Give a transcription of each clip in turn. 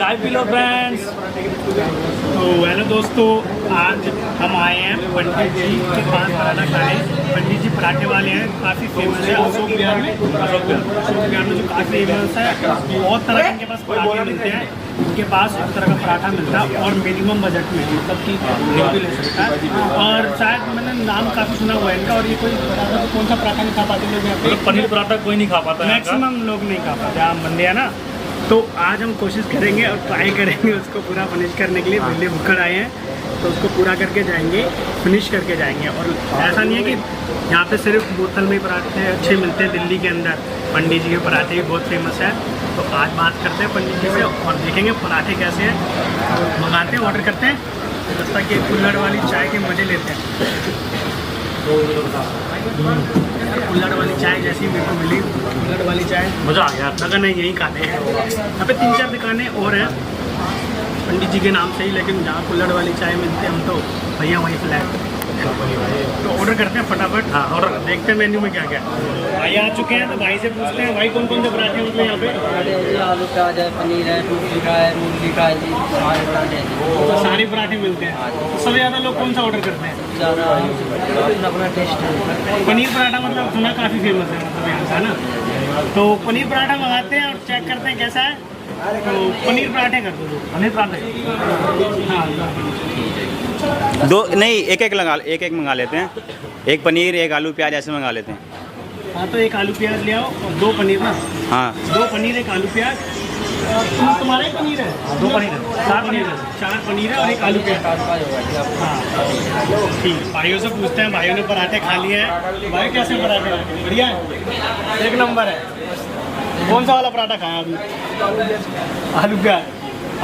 चाय P low friends. तो hello दोस्तों, आज हम आए हैं पंडित जी के पास पराठा खाने। पंडित जी पराठे वाले हैं, काफ़ी फेमस है अशोक विहार में। अशोक विहार में जो काफ़ी फेमस है, बहुत तरह के इनके पास पराठे मिलते हैं। इनके पास एक तरह का पराठा मिलता है और मिनिमम बजट में, मतलब कि एक भी ले सकता है। और शायद मैंने नाम काफ़ी सुना हुआ है इनका। और ये कोई कौन सा पराठा नहीं खा पाते लोग यहाँ पे? पनीर पराठा कोई नहीं खा पाता, मैक्सिमम लोग नहीं खा पाते। आप बंदे हैं ना, तो आज हम कोशिश करेंगे और ट्राई करेंगे उसको पूरा फिनिश करने के लिए। पहले भुक्कड़ आए हैं तो उसको पूरा करके जाएंगे, फिनिश करके जाएंगे। और ऐसा नहीं है कि यहाँ पे सिर्फ बोतल में पराठे अच्छे मिलते हैं। दिल्ली के अंदर पंडित जी के पराठे भी बहुत फेमस है। तो आज बात करते हैं पंडित जी से और देखेंगे पराठे कैसे हैं। मंगाते हैं, ऑर्डर करते हैं, जब तक ये कुल्हड़ वाली चाय के मज़े लेते हैं। कुल्हड़ वाली चाय जैसी मेरे को मिली, कुल्हड़ वाली चाय मज़ा आ गया। अगर नहीं यहीं खाते हैं। यहाँ पे 3-4 दुकानें और हैं पंडित जी के नाम से ही, लेकिन जहाँ कुल्हड़ वाली चाय मिलती है हम तो भैया वहीं फ्लैट। तो ऑर्डर करते हैं फटाफट। हाँ, ऑर्डर देखते हैं मेन्यू में क्या क्या है। भाई आ चुके हैं तो भाई से पूछते हैं, भाई कौन कौन से पराठे मतलब यहाँ पे? आलू प्याज है, पनीर है, टूटी का है, मूंगफली का है जी, सारे पराठे हैं। तो सारे पराठे मिलते हैं। तो सबसे ज़्यादा लोग कौन सा ऑर्डर करते हैं? ज़्यादा अपना अपना टेस्ट है। पनीर पराठा मतलब सुना काफ़ी फेमस है, मतलब यहाँ का ना। तो पनीर पराठा मंगाते हैं और चेक करते हैं कैसा है। तो पनीर पराठे कर दो। पनीर पराठे हाँ, दो नहीं, एक एक मंगा लेते हैं। एक पनीर, एक आलू प्याज ऐसे मंगा लेते हैं। हाँ तो एक आलू प्याज ले आओ और 2 पनीर ना। हाँ, 2 पनीर, एक आलू प्याज। तुम्हारा ही पनीर है? 2 पनीर है, 4 पनीर है। 4 पनीर है और एक आलू प्याज। हाँ ठीक है। भाइयों से पूछते हैं, भाइयों ने पराठे खा लिए हैं। भाई कैसे पराठे हैं? बढ़िया है, एक नंबर है। कौन सा वाला पराठा खाया अभी? आलू प्याज।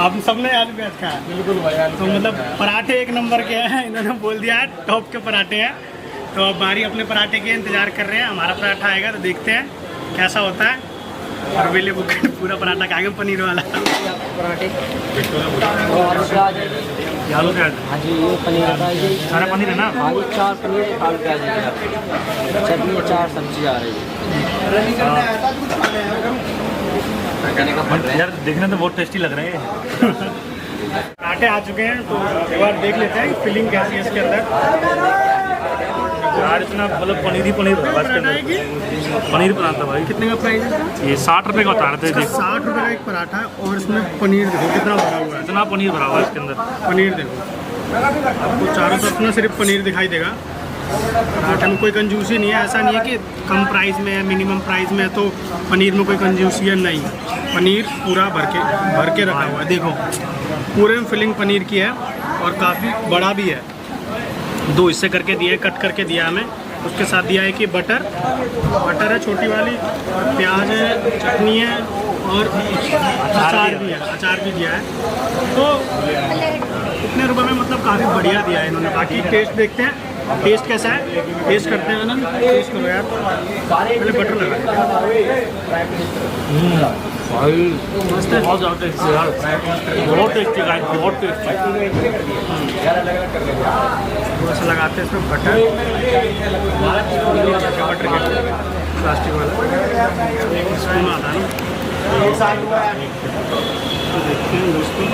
आप सबने आलू प्याज खाया? बिल्कुल भाई। तो मतलब पराठे एक नंबर के हैं, इन्होंने बोल दिया टॉप के पराठे हैं। तो अब बारी अपने पराठे के इंतज़ार कर रहे हैं। हमारा पराठा आएगा तो देखते हैं कैसा होता है। और वेले बुक पूरा पराठा खाएंगे पनीर वाला। पराठे आलू प्याज है जी। आलू प्याज। हाँ जी, ये पनीर है जी। सारा पनीर है ना? हाँ जी, 4 पनीर, एक आलू प्याज है। चटनी 4 सब्जी आ रही है। यार देखने तो बहुत टेस्टी लग रहे हैं। पराठे आ चुके हैं तो एक बार देख लेते हैं फिलिंग कैसी है इसके अंदर। यार इतना मतलब पनीर ही पनीर भरा इसके अंदर। पनीर पराठा भाई कितने का प्राइस है? ये 60 रुपये का बता रहे थे। 60 रुपये का एक पराठा है और इसमें पनीर देखो कितना भरा हुआ है। इतना पनीर भरा हुआ है इसके अंदर। पनीर देखो, आपको चारों तरफ ना सिर्फ पनीर दिखाई देगा। पराठे में कोई कंजूसी नहीं है। ऐसा नहीं है कि कम प्राइस में है, मिनिमम प्राइस में है तो पनीर में कोई कंजूसी है, नहीं। पनीर पूरा भर के रखा हुआ है। देखो पूरे में फिलिंग पनीर की है और काफ़ी बड़ा भी है। 2 हिस्से करके दिए, कट करके दिया हमें। उसके साथ दिया है कि बटर है छोटी वाली, और प्याज है, चटनी है और अचार भी है। अचार भी दिया है। तो इतने रुपए में मतलब काफ़ी बढ़िया दिया है इन्होंने। बाकी टेस्ट देखते हैं, टेस्ट कैसा है, टेस्ट करते हैं। आनंद टेस्ट करो यार, पहले बटर लगा। मस्त है, बहुत ज़्यादा टेस्टी यार, बहुत टेस्टी गाइस, बहुत टेस्टी। थोड़ा सा लगाते हैं इसमें बटर के प्लास्टिक वाला स्पून आता है ना। तो देखते हैं दोस्तों,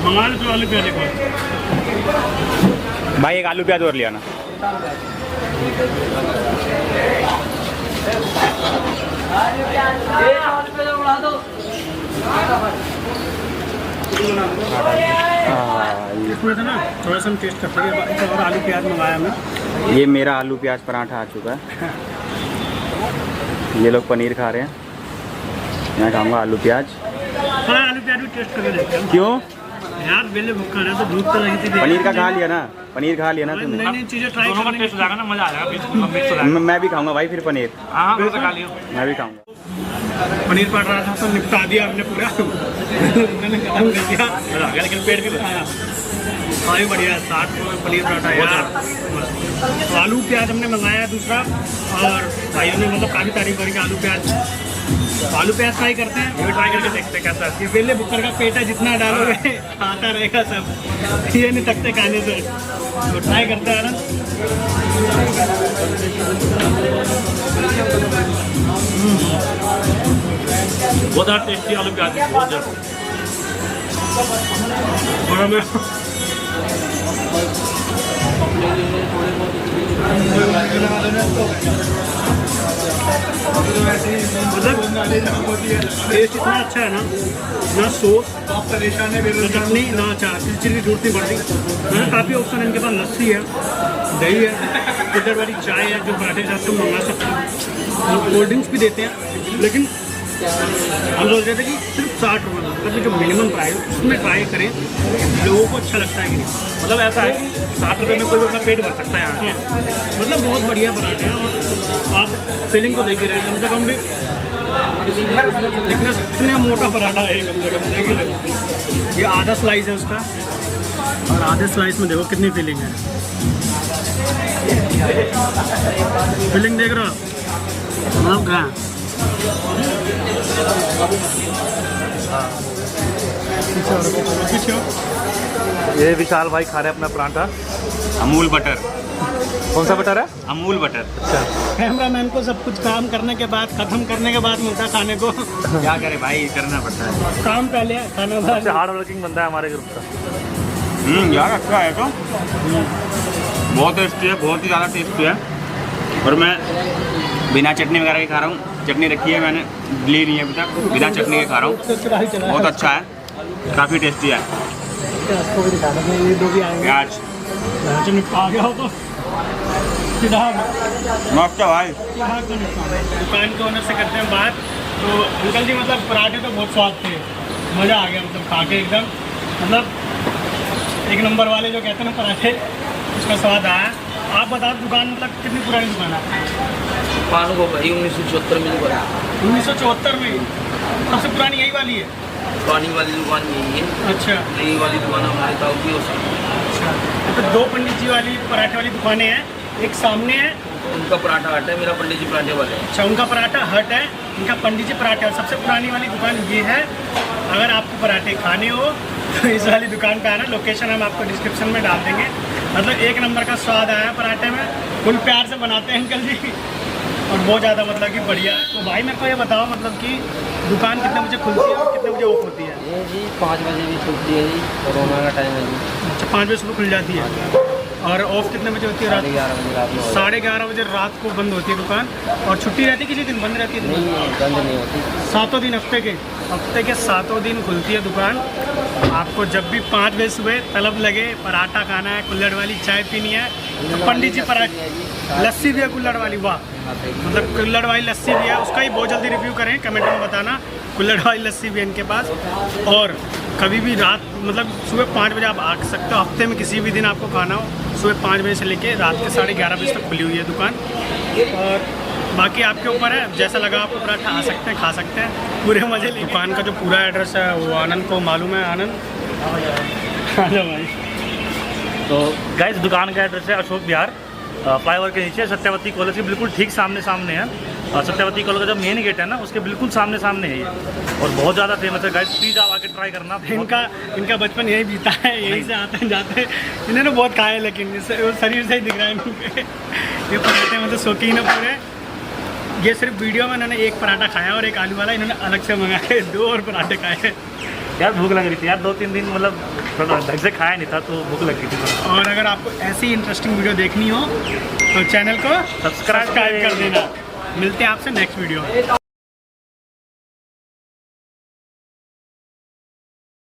मंगा लो तो आलू प्याज एक और। भाई एक आलू प्याज और ले आना। इसमें था ना थोड़ा सा हम टेस्ट करते हैं। और आलू प्याज मंगाया हमने। ये मेरा आलू प्याज पराठा आ चुका है। ये लोग पनीर खा रहे हैं, मैं खाऊंगा आलू प्याज। हाँ आलू प्याज भी टेस्ट करके देखते हैं। क्यों? यार पहले भुक्का रहा तो भूख तो लगी थी। पनीर का खा लिया ना, पनीर खा लिया ना तुमने। नई नई चीजें ट्राई दोनों का करने टेस्ट हो जाएगा ना, मजा आ जाएगा, मिक्स हो जाएगा। मैं भी खाऊंगा भाई फिर पनीर, हाँ बिल्कुल खा लियो। मैं भी खाऊंगा। पनीर पड़ रहा था तो निपटा दिया हमने पूरा। मैंने खत्म कर दिया। मजा आ गया, लेकिन पेट भी भरा। भाई बढ़िया 60 पनीर पराठा यार। तो आलू प्याज हमने मंगाया दूसरा, और भाइयों ने मतलब काफ़ी तारीफ करी कि आलू प्याज फ्राई करते हैं। ये भी ट्राई करके देखते हैं कैसा है। ये पहले बुक्कर का पेट है, जितना डालोगे आता रहेगा सब, ये नहीं थकते खाने से। तो ट्राई करते हैं ना। बहुत ज़्यादा टेस्टी आलू प्याज है, बहुत ज़्यादा। और हमें टेस्ट इतना अच्छा है ना सॉस ना चटनी ना अचार, किसी चीज़ की जरूरत नहीं पड़ती। काफ़ी ऑप्शन इनके पास, लस्सी है, दही है, इधर वाली चाय है जो पराठे के साथ तुम मंगा सकते हो, कोल्ड ड्रिंक्स भी देते हैं। लेकिन हम सोच रहे थे कि सिर्फ 60 रुपये, मतलब जो मिनिमम प्राइस उसमें ट्राई करें, लोगों को अच्छा लगता है कि नहीं। मतलब ऐसा है कि 60 रुपये में कोई भी अपना पेट भर सकता है यहाँ। मतलब बहुत बढ़िया पराठे हैं, और आप फीलिंग को देख ही रहे हैं। कम से कम भी देखना, इतना मोटा पराठा है कम से कम, देख ही रहे। ये आधा स्लाइस है उसका, और आधे स्लाइस में देखो कितनी फीलिंग है। फीलिंग देख रहे हो आप क्या? ये विशाल भाई खा रहे हैं अपना पराठा। अमूल बटर, कौन सा बटर है? अमूल बटर। कैमरामैन को सब कुछ काम करने के बाद, खत्म करने के बाद मिलता खाने को। क्या करे भाई, करना पड़ता है। काम पहले, खाना बाद। सबसे हार्ड वर्किंग बंदा है हमारे ग्रुप का। यार अच्छा है तो, बहुत टेस्टी है, बहुत ही ज़्यादा टेस्टी है। और मैं बिना चटनी वगैरह के खा रहा हूँ। चटनी रखी है मैंने, ली नहीं है अभी तक, बिना चटनी के खा रहा हूँ। बहुत अच्छा है, काफ़ी टेस्टी है। प्याज निपटा गया हो तो मस्त है भाई। दुकान के ओनर से करते हैं बात। तो अंकल जी, मतलब पराठे तो बहुत स्वाद थे, मज़ा आ गया मतलब खा के एकदम, मतलब एक नंबर वाले जो कहते हैं ना पराठे, उसका स्वाद आया। आप बताओ दुकान मतलब कितनी पुरानी दुकान है? पान को भाई 1974 में दुकान, 1974 में सबसे पुरानी यही वाली है? पानी वाली दुकान यही है। अच्छा नई वाली दुकान हमारे ताऊ की हो सकती है। अच्छा, तो 2 पंडित जी वाली पराठे वाली दुकानें हैं, एक सामने है। उनका पराठा हट है, मेरा पंडित जी पराठे वाले हैं। अच्छा, उनका पराठा हट है, इनका पंडित जी पराठा है। सबसे पुरानी वाली दुकान ये है। अगर आपको पराठे खाने हो तो इस वाली दुकान पे आना। लोकेशन हम आपको डिस्क्रिप्शन में डाल देंगे। मतलब एक नंबर का स्वाद आया पराठे में, फुल प्यार से बनाते हैं अंकल जी, और बहुत ज़्यादा मतलब कि बढ़िया है। तो भाई मेरे को ये बताओ मतलब कि दुकान कितने बजे खुलती है और कितने बजे ऑफ होती है? ये जी 5 बजे भी खुलती है जी, कोरोना का टाइम है जी। अच्छा, 5 बजे सुबह खुल जाती है, और ऑफ कितने बजे होती है? रात 11:30 बजे रात में। 11:30 बजे रात को बंद होती है दुकान। और छुट्टी रहती है किसी दिन? बंद रहती है? नहीं बंद नहीं होती। 7 दिन हफ्ते के 7 दिन खुलती है दुकान। आपको जब भी 5 बजे सुबह तलब लगे, पराठा खाना है, कुल्हड़ वाली चाय पीनी है, तो पंडित जी पराठा, लस्सी भी है कुल्हड़ वाली। वाह, मतलब कुल्हड़ वाली लस्सी भी है, उसका ही बहुत जल्दी रिव्यू करें, कमेंट में बताना। कुल्हड़ वाली लस्सी भी है इनके पास। और कभी भी रात मतलब सुबह 5 बजे आप आ सकते हो, हफ्ते में किसी भी दिन आपको खाना हो, सुबह 5 बजे से लेके रात के 11:30 बजे तक खुली हुई है दुकान। और बाकी आपके ऊपर है, जैसा लगा आपको पराठा आ सकते हैं, खा सकते हैं, पूरे मज़े। दुकान का जो पूरा एड्रेस है वो आनंद को मालूम है। आनंद आ जाओ भाई। तो गाइस दुकान का एड्रेस है अशोक विहार, फ्लाईओवर के नीचे, सत्यवती कॉलेज के बिल्कुल ठीक सामने है। और सत्यवती कॉलेज का जो मेन गेट है ना, उसके बिल्कुल सामने है ये, और बहुत ज़्यादा फेमस है गाइस। प्लीज़ आप आके ट्राई करना। इनका बचपन यही बीता है, यहीं से आते हैं जाते हैं। इन्होंने बहुत खाया है, लेकिन वो शरीर से ही दिख रहा है इनके। ये पराठे मतलब शौकीन है पूरे। ये सिर्फ वीडियो में इन्होंने एक पराठा खाया और एक आलू वाला इन्होंने अलग से मंगाए, 2 और पराठे खाए। यार भूख लग रही थी यार, 2-3 दिन मतलब थोड़ा ढंग से खाया नहीं था, तो भूख लग गई थी। और अगर आपको ऐसी इंटरेस्टिंग वीडियो देखनी हो तो चैनल को सब्सक्राइब कर देना। मिलते हैं आपसे नेक्स्ट वीडियो।